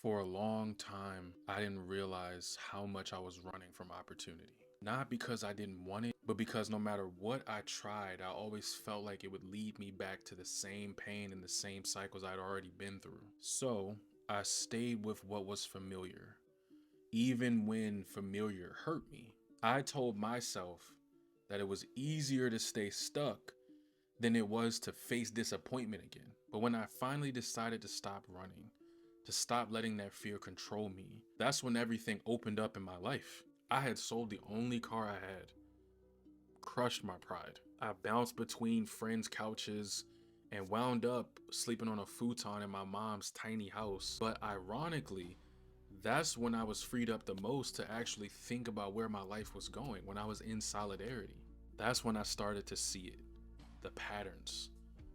For a long time, I didn't realize how much I was running from opportunity. Not because I didn't want it, but because no matter what I tried, I always felt like it would lead me back to the same pain and the same cycles I'd already been through. So I stayed with what was familiar, even when familiar hurt me. I told myself that it was easier to stay stuck than it was to face disappointment again. But when I finally decided to stop running, to stop letting that fear control me, that's when everything opened up in my life. I had sold the only car I had, crushed my pride. I bounced between friends' couches and wound up sleeping on a futon in my mom's tiny house. But ironically, that's when I was freed up the most to actually think about where my life was going, when I was in solidarity. That's when I started to see it, the patterns,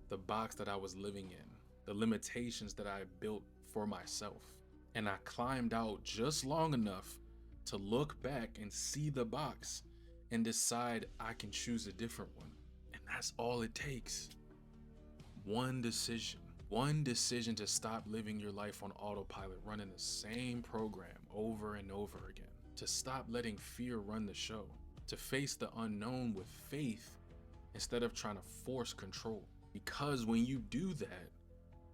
the box that I was living in, the limitations that I built for myself. And I climbed out just long enough to look back and see the box and decide I can choose a different one. And that's all it takes. One decision. One decision to stop living your life on autopilot, running the same program over and over again. To stop letting fear run the show. To face the unknown with faith instead of trying to force control. Because when you do that,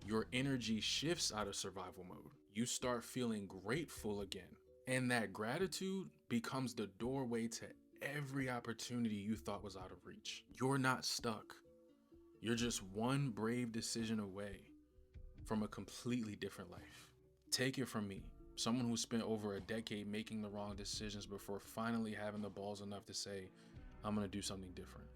your energy shifts out of survival mode. You start feeling grateful again. And that gratitude becomes the doorway to every opportunity you thought was out of reach. You're not stuck. You're just one brave decision away from a completely different life. Take it from me, someone who spent over a decade making the wrong decisions before finally having the balls enough to say, I'm gonna do something different.